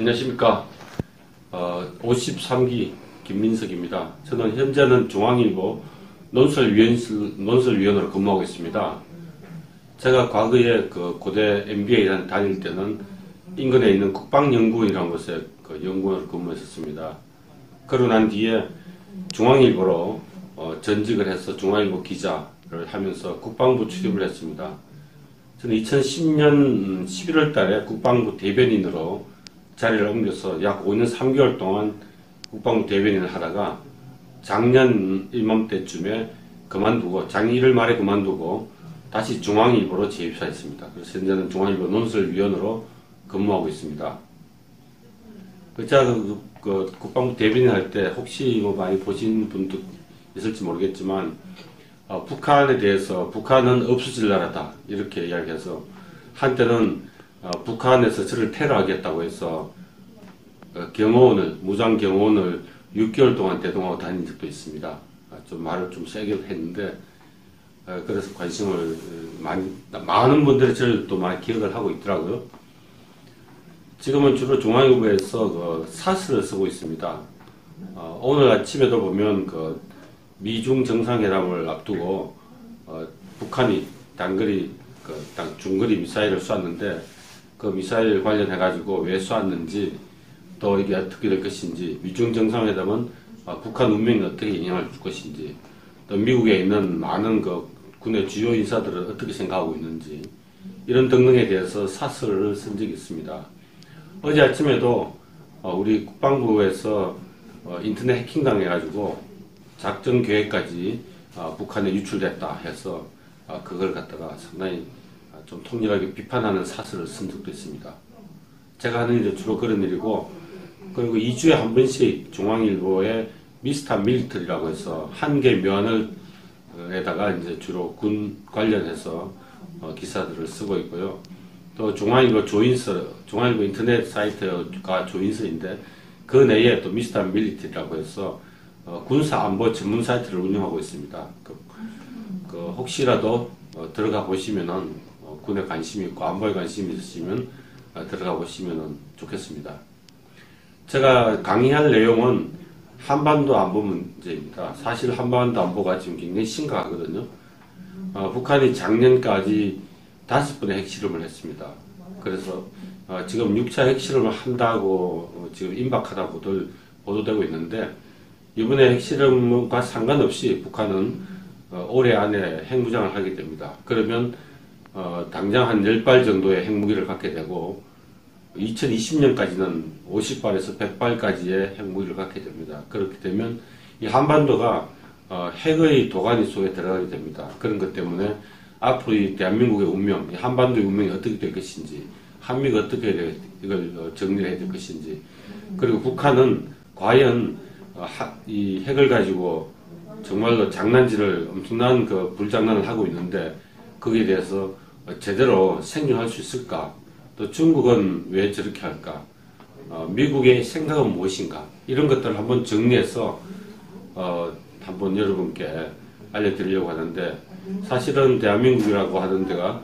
안녕하십니까. 53기 김민석입니다. 저는 현재는 중앙일보 논설위원으로 근무하고 있습니다. 제가 과거에 그 고대 MBA 다닐 때는 인근에 있는 국방연구원이라는 곳에 그 연구원으로 근무했었습니다. 그러고 난 뒤에 중앙일보로 전직을 해서 중앙일보 기자를 하면서 국방부 출입을 했습니다. 저는 2010년 11월 달에 국방부 대변인으로 자리를 옮겨서 약 5년 3개월 동안 국방부 대변인을 하다가 작년 이맘때쯤에 그만두고, 작년 1월 말에 그만두고 다시 중앙일보로 재입사했습니다. 그래서 현재는 중앙일보 논설위원으로 근무하고 있습니다. 제가 그 국방부 대변인 할 때 혹시 뭐 많이 보신 분도 있을지 모르겠지만, 북한에 대해서 북한은 없어질 나라다 이렇게 이야기해서 한때는 북한에서 저를 테러하겠다고 해서 무장 경호원을 6개월 동안 대동하고 다닌 적도 있습니다. 좀 말을 좀 세게 했는데, 그래서 관심을 많은 분들이 저를 또 많이 기억을 하고 있더라고요. 지금은 주로 중앙일보에서 그 사설을 쓰고 있습니다. 오늘 아침에도 보면 그 미중 정상회담을 앞두고 북한이 중거리 미사일을 쐈는데, 그 미사일 관련해가지고 왜 쐈는지, 또 이게 어떻게 될 것인지, 미중 정상회담은 북한 운명에 어떻게 영향을 줄 것인지, 또 미국에 있는 많은 그 군의 주요 인사들은 어떻게 생각하고 있는지, 이런 등등에 대해서 사설을 쓴 적이 있습니다. 어제 아침에도 우리 국방부에서 인터넷 해킹 당해가지고 작전 계획까지 북한에 유출됐다 해서 그걸 갖다가 상당히 좀 통렬하게 비판하는 사설을 쓴 적도 있습니다. 제가 하는 일은 주로 그런 일이고, 그리고 2주에 한 번씩 중앙일보에 미스터 밀리터리라고 해서 한 개 면에다가 이제 주로 군 관련해서 기사들을 쓰고 있고요. 또 중앙일보 중앙일보 인터넷 사이트가 조인서인데, 그 내에 또 미스터 밀리터리라고 해서 군사 안보 전문 사이트를 운영하고 있습니다. 혹시라도 들어가 보시면은 군에 관심이 있고 안보에 관심이 있으시면 들어가 보시면 좋겠습니다. 제가 강의할 내용은 한반도 안보 문제입니다. 사실 한반도 안보가 지금 굉장히 심각하거든요. 북한이 작년까지 5번의 핵실험을 했습니다. 그래서 지금 6차 핵실험을 한다고 지금 임박하다고 보도되고 있는데, 이번에 핵실험과 상관없이 북한은 올해 안에 핵무장을 하게 됩니다. 그러면 당장 한 10발 정도의 핵무기를 갖게 되고, 2020년까지는 50발에서 100발까지의 핵무기를 갖게 됩니다. 그렇게 되면 이 한반도가 핵의 도가니 속에 들어가게 됩니다. 그런 것 때문에 앞으로 이 대한민국의 운명, 이 한반도의 운명이 어떻게 될 것인지, 한미가 어떻게 이걸 정리를 해야 될 것인지, 그리고 북한은 과연 이 핵을 가지고 정말로 엄청난 그 불장난을 하고 있는데, 거기에 대해서 제대로 생존할 수 있을까? 또 중국은 왜 저렇게 할까? 미국의 생각은 무엇인가? 이런 것들을 한번 정리해서 한번 여러분께 알려드리려고 하는데, 사실은 대한민국이라고 하는 데가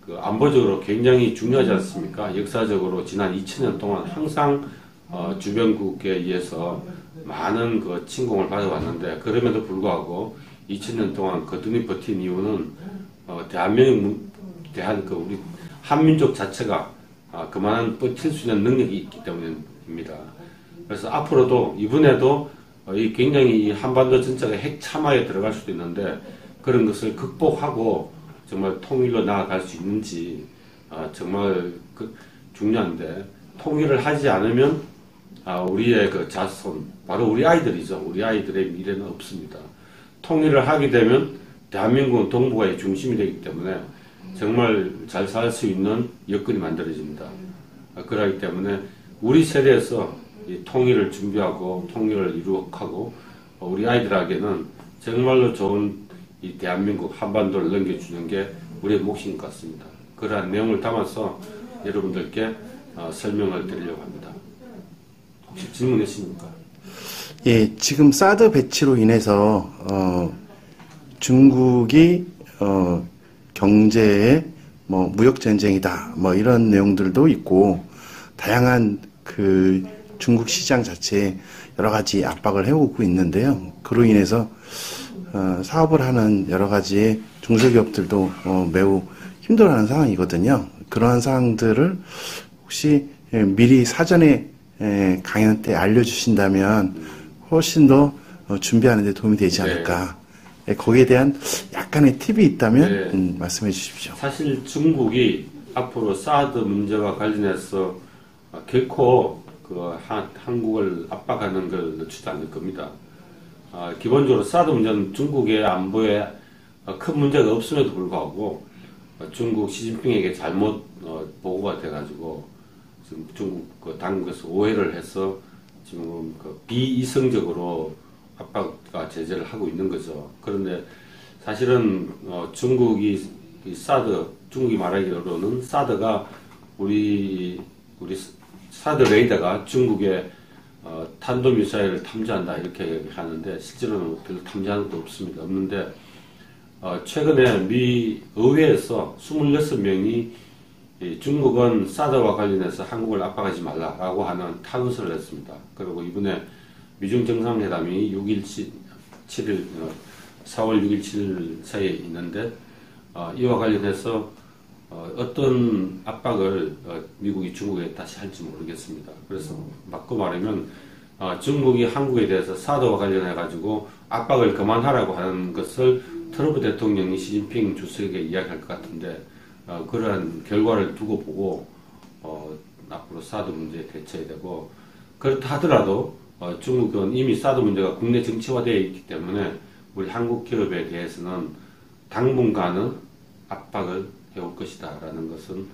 그 안보적으로 굉장히 중요하지 않습니까? 역사적으로 지난 2000년 동안 항상 주변국에 의해서 많은 그 침공을 받아왔는데, 그럼에도 불구하고 2000년 동안 거뜬히 버틴 이유는 우리 한민족 자체가 그만한 버틸 수 있는 능력이 있기 때문입니다. 그래서 앞으로도 이번에도 굉장히 이 한반도 전체가 핵 참화에 들어갈 수도 있는데, 그런 것을 극복하고 정말 통일로 나아갈 수 있는지 정말 중요한데, 통일을 하지 않으면 우리의 그 자손, 바로 우리 아이들이죠. 우리 아이들의 미래는 없습니다. 통일을 하게 되면 대한민국은 동북아의 중심이 되기 때문에 정말 잘 살 수 있는 여건이 만들어집니다. 그렇기 때문에 우리 세대에서 이 통일을 준비하고 통일을 이루어가고, 우리 아이들에게는 정말로 좋은 이 대한민국 한반도를 넘겨주는 게 우리의 몫인 것 같습니다. 그러한 내용을 담아서 여러분들께 설명을 드리려고 합니다. 혹시 질문 있습니까? 예, 지금 사드 배치로 인해서 중국이 경제에 무역 전쟁이다 이런 내용들도 있고, 다양한 그 중국 시장 자체에 여러 가지 압박을 해오고 있는데요. 그로 인해서 사업을 하는 여러 가지의 중소기업들도 매우 힘들어하는 상황이거든요. 그러한 상황들을 혹시 미리 사전에 강연 때 알려주신다면 훨씬 더 준비하는 데 도움이 되지 않을까. 네. 거기에 대한 약간의 팁이 있다면 말씀해 주십시오. 사실 중국이 앞으로 사드 문제와 관련해서 결코 한국을 압박하는 걸 늦추지 않을 겁니다. 기본적으로 사드 문제는 중국의 안보에 큰 문제가 없음에도 불구하고 중국 시진핑에게 잘못 보고가 돼가지고 지금 중국 당국에서 오해를 해서 지금 비이성적으로 압박과 제재를 하고 있는 거죠. 그런데 사실은 중국이 중국이 말하기로는 사드가 우리 사드 레이더가 중국의 탄도미사일을 탐지한다 이렇게 하는데 실제로는 별로 탐지하는 것도 없는데 최근에 미 의회에서 26명이 중국은 사드와 관련해서 한국을 압박하지 말라라고 하는 탄원서를 냈습니다. 그리고 이번에 미중 정상회담이 4월 6일, 7일 사이에 있는데 이와 관련해서 어떤 압박을 미국이 중국에 다시 할지 모르겠습니다. 그래서 맞고 말하면 중국이 한국에 대해서 사드와 관련해 가지고 압박을 그만하라고 하는 것을 트럼프 대통령이 시진핑 주석에게 이야기할 것 같은데 그러한 결과를 두고 보고 앞으로 사드 문제에 대처해야 되고 그렇다 하더라도 중국은 이미 사드 문제가 국내 정치화되어 있기 때문에 우리 한국 기업에 대해서는 당분간은 압박을 해올 것이다 라는 것은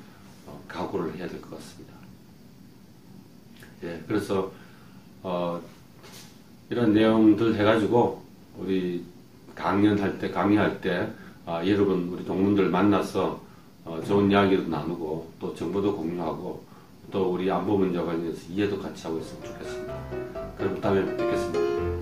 각오를 해야 될 것 같습니다. 예, 그래서 이런 내용들 해가지고 우리 강의할 때 여러분 우리 동문들 만나서 좋은 이야기도 나누고 또 정보도 공유하고 또 우리 안보 문제와 관련해서 이해도 같이 하고 있으면 좋겠습니다. 그럼 다음에 뵙겠습니다.